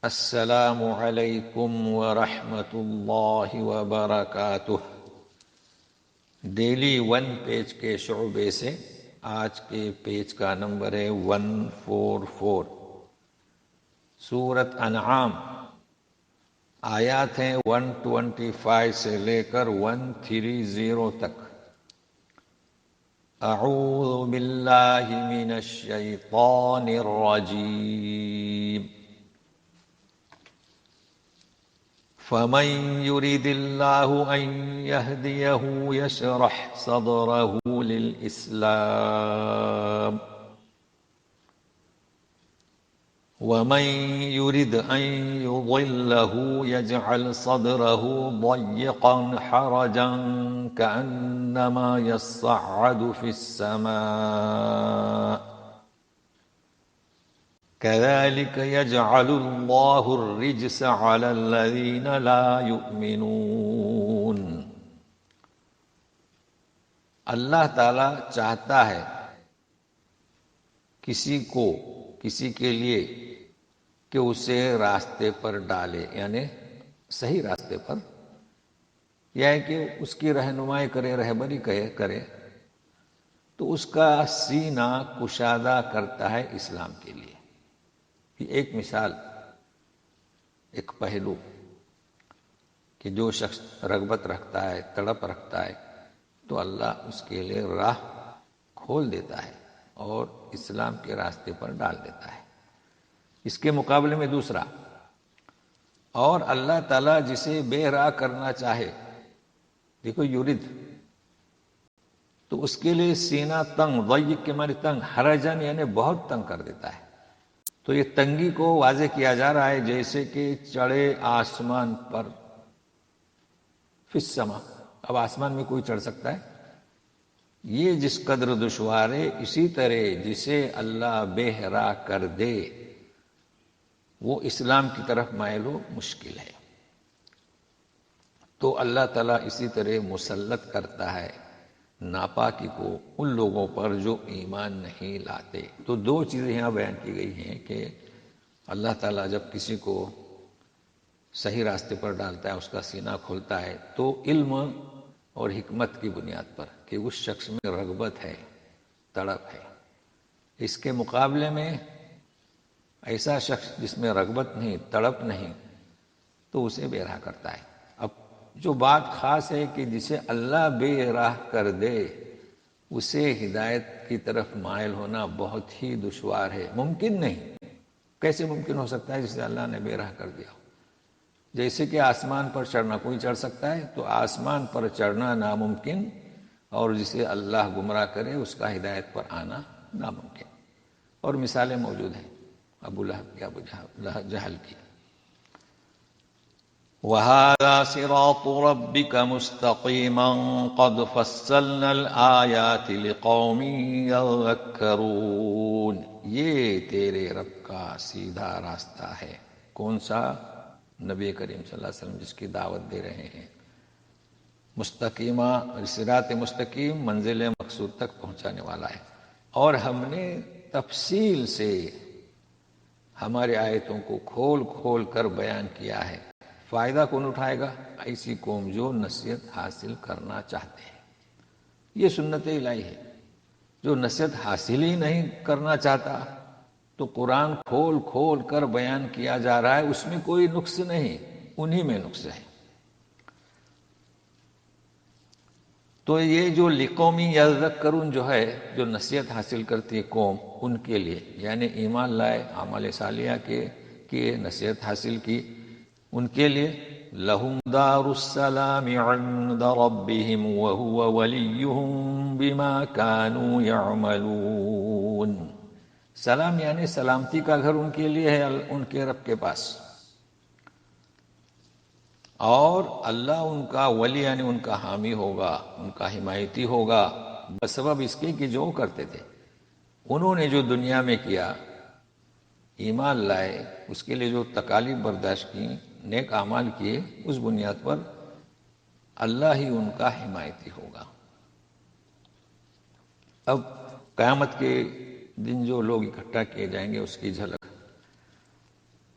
السلام علیکم ورحمۃ اللہ وبرکاتہ۔ ڈیلی 1 پیج کے شعبے سے آج کے پیج کا نمبر ہے 144۔ سورۃ انعام، آیات ہیں 125 سے لے کر 130 تک۔ اعوذ باللہ من الشیطان الرجیم۔ فمن يرد الله أن يهديه يشرح صدره للإسلام ومن يرد أن يضله يجعل صدره ضيقا حرجا كأنما يصعد في السماء كذلك يجعل الله الرجس على الذين لا يؤمنون۔ اللہ تعالی چاہتا ہے کسی کے لیے کہ اسے راستے پر ڈالے، یعنی صحیح راستے پر، یا کہ اس کی رہنمائی کرے، رہبری کرے، تو اس کا سینہ کشادہ کرتا ہے اسلام کے لیے۔ ایک مثال، ایک پہلو کہ جو شخص رغبت رکھتا ہے، تڑپ رکھتا ہے، تو اللہ اس کے لیے راہ کھول دیتا ہے اور اسلام کے راستے پر ڈال دیتا ہے۔ اس کے مقابلے میں دوسرا، اور اللہ تعالیٰ جسے بے راہ کرنا چاہے، دیکھو یرید، تو اس کے لیے سینہ تنگ، ضیق کے معنی تنگ، حرجن یعنی بہت تنگ کر دیتا ہے۔ تو یہ تنگی کو واضح کیا جا رہا ہے، جیسے کہ چڑھے آسمان پر، فی السما، اب آسمان میں کوئی چڑھ سکتا ہے؟ یہ جس قدر دشوار ہے، اسی طرح جسے اللہ بے راہ کر دے وہ اسلام کی طرف مائل ہو، مشکل ہے۔ تو اللہ تعالیٰ اسی طرح مسلط کرتا ہے ناپاکی کو ان لوگوں پر جو ایمان نہیں لاتے۔ تو دو چیزیں یہاں بیان کی گئی ہیں کہ اللہ تعالیٰ جب کسی کو صحیح راستے پر ڈالتا ہے، اس کا سینہ کھولتا ہے، تو علم اور حکمت کی بنیاد پر کہ اس شخص میں رغبت ہے، تڑپ ہے۔ اس کے مقابلے میں ایسا شخص جس میں رغبت نہیں، تڑپ نہیں، تو اسے بے راہ کرتا ہے۔ اب جو بات خاص ہے کہ جسے اللہ بے راہ کر دے، اسے ہدایت کی طرف مائل ہونا بہت ہی دشوار ہے، ممکن نہیں۔ کیسے ممکن ہو سکتا ہے جسے اللہ نے بے راہ کر دیا؟ جیسے کہ آسمان پر چڑھنا کوئی چڑھ سکتا ہے، تو آسمان پر چڑھنا ناممکن، اور جسے اللہ گمراہ کرے اس کا ہدایت پر آنا ناممکن۔ اور مثالیں موجود ہیں، ابو لہب کی، ابو جہل کی۔ وَهَذَا صِرَاطُ رَبِّكَ مُسْتَقِيمًا قَدْ فَصَّلْنَا الْآيَاتِ لِقَوْمٍ يَذَّكَّرُونَ۔ یہ تیرے رب کا سیدھا راستہ ہے۔ کون سا؟ نبی کریم صلی اللہ علیہ وسلم جس کی دعوت دے رہے ہیں۔ مستقیمہ، صراط مستقیم منزل مقصود تک پہنچانے والا ہے۔ اور ہم نے تفصیل سے ہماری آیتوں کو کھول کھول کر بیان کیا ہے۔ فائدہ کون اٹھائے گا؟ ایسی قوم جو نصیحت حاصل کرنا چاہتے ہیں۔ یہ سنت الہی ہے۔ جو نصیحت حاصل ہی نہیں کرنا چاہتا، تو قرآن کھول کھول کر بیان کیا جا رہا ہے، اس میں کوئی نقص نہیں، انہی میں نقص ہے۔ تو یہ جو لقومی یذکرون جو ہے، جو نصیحت حاصل کرتی ہے قوم، ان کے لیے، یعنی ایمان لائے، اعمال صالحہ کے نصیحت حاصل کی، ان کے لیے لہم دار السلام عند ربهم وهو وليهم بما كانوا يعملون۔ سلام یعنی سلامتی کا گھر ان کے لیے ہے، ان کے رب کے پاس، اور اللہ ان کا ولی یعنی ان کا حامی ہوگا، ان کا حمایتی ہوگا، بسبب اس کے کہ جو کرتے تھے انہوں نے، جو دنیا میں کیا، ایمان لائے، اس کے لیے جو تکالیف برداشت کی، نیک اعمال کیے، اس بنیاد پر اللہ ہی ان کا حمایتی ہوگا۔ اب قیامت کے دن جو لوگ اکٹھا کیے جائیں گے، اس کی جھلک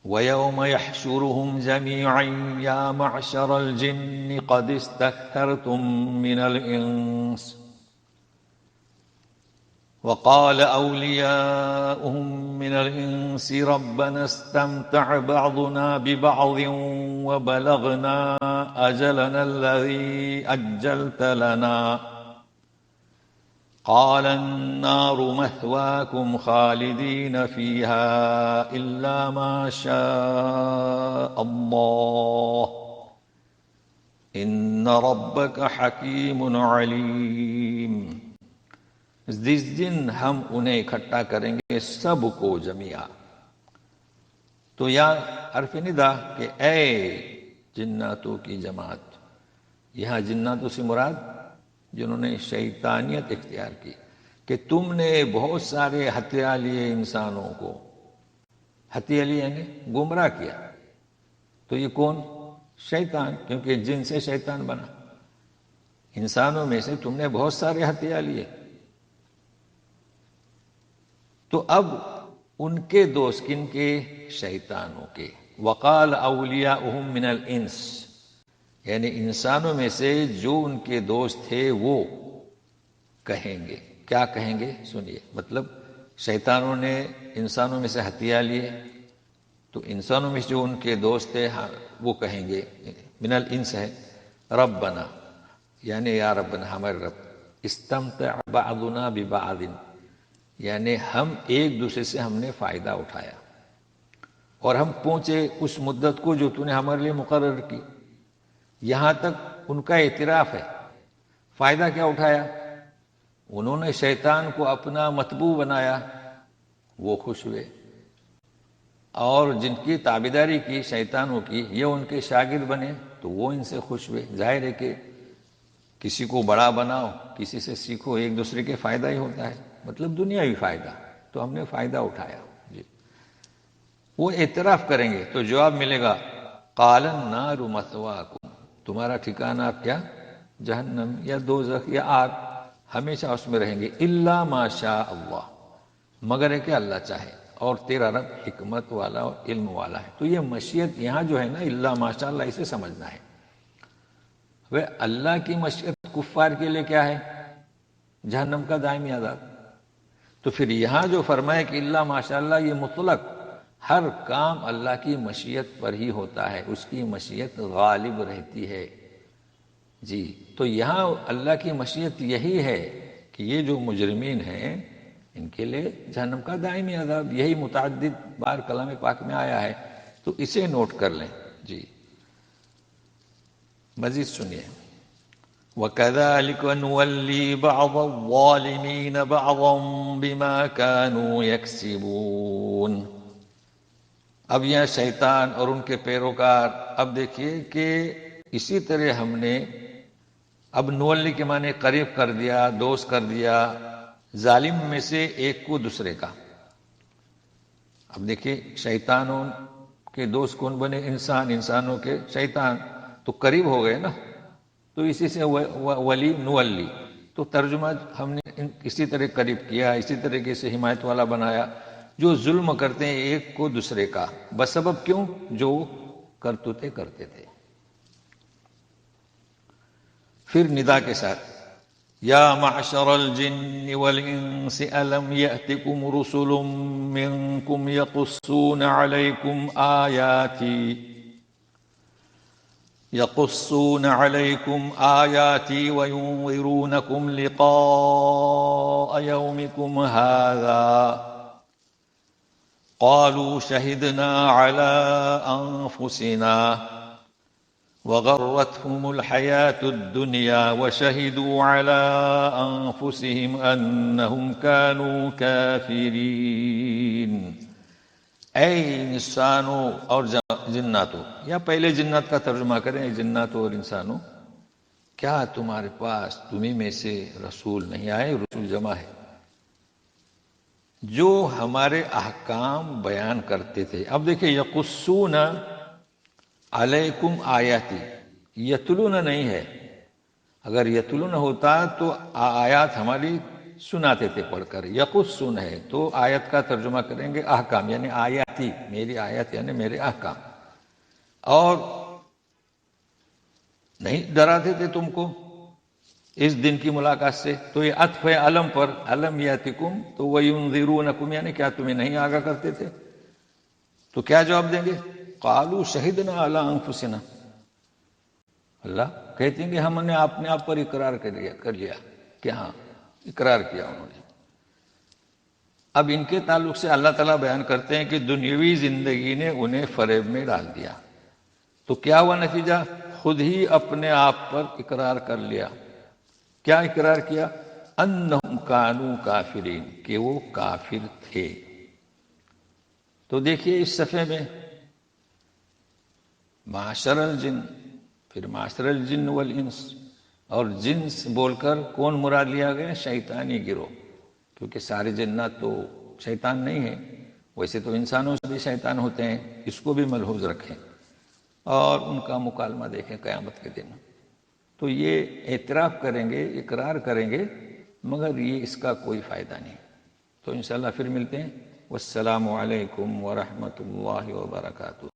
وَيَوْمَ يَحْشُرُهُمْ جَمِيعًا يَا مَعْشَرَ الْجِنِّ قَدِ اسْتَكْثَرْتُم مِّنَ الْإِنسِ وقال أولياؤهم من الإنس ربنا استمتع بعضنا ببعض وبلغنا أجلنا الذي أجلت لنا قال النار مثواكم خالدين فيها إلا ما شاء الله إن ربك حكيم عليم. جس دن ہم انہیں اکٹھا کریں گے سب کو جميعا. تو یا حرف ندا کہ اے جناتوں کی جماعت. یہاں جناتوں سے مراد جنہوں نے شیطانیت اختیار کی کہ تم نے بہت سارے ہتھیا لیے انسانوں کو. ہتھیا لیے یعنی گمراہ کیا. تو یہ کون؟ شیطان، کیونکہ جن سے شیطان بنا. انسانوں میں سے تم نے بہت سارے ہتھیا لیے. تو اب ان کے دوست کن کے؟ شیطانوں کے. وقال اولیاؤہم من الانس، یعنی انسانوں میں سے جو ان کے دوست تھے وہ کہیں گے. کیا کہیں گے؟ سنیے. مطلب شیطانوں نے انسانوں میں سے ہتھیا لیے، تو انسانوں میں سے جو ان کے دوست تھے وہ کہیں گے، من الانس ہے، ربنا یعنی یا ربنا ہمارے رب، استمتع بعضنا ببعض یعنی ہم ایک دوسرے سے ہم نے فائدہ اٹھایا اور ہم پہنچے اس مدت کو جو تو نے ہمارے لیے مقرر کی. یہاں تک ان کا اعتراف ہے. فائدہ کیا اٹھایا؟ انہوں نے شیطان کو اپنا متبوع بنایا، وہ خوش ہوئے. اور جن کی تابعداری کی شیطانوں کی، یہ ان کے شاگرد بنے تو وہ ان سے خوش ہوئے. ظاہر ہے کہ کسی کو بڑا بناؤ، کسی سے سیکھو، ایک دوسرے کے فائدہ ہی ہوتا ہے. مطلب دنیاوی فائدہ. تو ہم نے فائدہ اٹھایا. جی وہ اعتراف کریں گے تو جواب ملے گا قال النار مثواکم، تمہارا ٹھکانہ آپ کیا؟ جہنم یا دوزخ یا آگ، ہمیشہ اس میں رہیں گے. الا ما شاء اللہ، مگر ہے کہ اللہ چاہے. اور تیرا رب حکمت والا اور علم والا ہے. تو یہ مشیت یہاں جو ہے نا، الا ما شاء اللہ، اسے سمجھنا ہے. وہ اللہ کی مشیت کفار کے لیے کیا ہے؟ جہنم کا دائمی عذاب. تو پھر یہاں جو فرمائے کہ اللہ ماشاء اللہ، یہ مطلق ہر کام اللہ کی مشیت پر ہی ہوتا ہے، اس کی مشیت غالب رہتی ہے. جی تو یہاں اللہ کی مشیت یہی ہے کہ یہ جو مجرمین ہیں ان کے لیے جہنم کا دائمی عذاب. یہی متعدد بار کلام پاک میں آیا ہے، تو اسے نوٹ کر لیں. جی مزید سنیے. وَكَذَلِكَ نُوَلِّي بَعْضَ الظَّالِمِينَ بَعْضًا بِمَا كَانُوا يَكْسِبُونَ. اب یہاں شیطان اور ان کے پیروکار. اب دیکھیے کہ اسی طرح ہم نے اب نولی کے معنی قریب کر دیا، دوست کر دیا، ظالم میں سے ایک کو دوسرے کا. اب دیکھیے شیطانوں کے دوست کون بنے؟ انسان، انسانوں کے شیطان، تو قریب ہو گئے نا. تو اسی سے ولی نولی. تو ترجمہ ہم نے اسی طرح قریب کیا، اسی طریقے سے حمایت والا بنایا. جو ظلم کرتے ہیں ایک کو دوسرے کا، بسبب کیوں؟ جو کرتوتے کرتے تھے. پھر ندا کے ساتھ یا معشر الجن والانس الم یأتکم رسل منکم یقصون علیکم آیاتی وینذرونکم لقاء یومکم هذا قالوا شهدنا على انفسنا وغرتهم الحياة الدنيا وشهدوا على أنفسهم أنهم كانوا كافرين. اے انسانوں اور جناتوں، یا پہلے جنات کا ترجمہ کریں، جناتوں اور انسانوں، کیا تمہارے پاس تمہیں میں سے رسول نہیں آئے؟ رسول جمع ہے، جو ہمارے احکام بیان کرتے تھے. اب دیکھیں یقصون علیکم آیاتی، یتلون نہیں ہے. اگر یتلون ہوتا تو آیات ہماری سناتے تھے پڑھ کر. یقصون ہے تو آیت کا ترجمہ کریں گے احکام، یعنی آیاتی، میری آیت یعنی میرے احکام. اور نہیں ڈراتے تھے تم کو اس دن کی ملاقات سے. تو یہ عطف ہے علم پر، علم یاتکم تو وینذرونکم، یعنی کیا تمہیں نہیں آگاہ کرتے تھے؟ تو کیا جواب دیں گے؟ قالوا شہدنا علی انفسنا، اللہ کہتے ہیں کہ ہم نے اپنے آپ پر اقرار کر لیا کہ ہاں اقرار کیا انہوں نے. اب ان کے تعلق سے اللہ تعالیٰ بیان کرتے ہیں کہ دنیاوی زندگی نے انہیں فریب میں ڈال دیا. تو کیا ہوا نتیجہ؟ خود ہی اپنے آپ پر اقرار کر لیا. کیا اقرار کیا؟ انہم کانوا کافرین، کہ وہ کافر تھے. تو دیکھیے اس صفحے میں معاشر الجن، پھر معاشر الجن والانس، اور جنس بول کر کون مراد لیا گیا؟ شیطانی گروہ. کیونکہ سارے جنات تو شیطان نہیں ہیں، ویسے تو انسانوں سے بھی شیطان ہوتے ہیں، اس کو بھی ملحوظ رکھیں اور ان کا مکالمہ دیکھیں قیامت کے دن. تو یہ اعتراف کریں گے، اقرار کریں گے، مگر یہ اس کا کوئی فائدہ نہیں. تو انشاءاللہ پھر ملتے ہیں. والسلام علیکم ورحمۃ اللہ وبرکاتہ.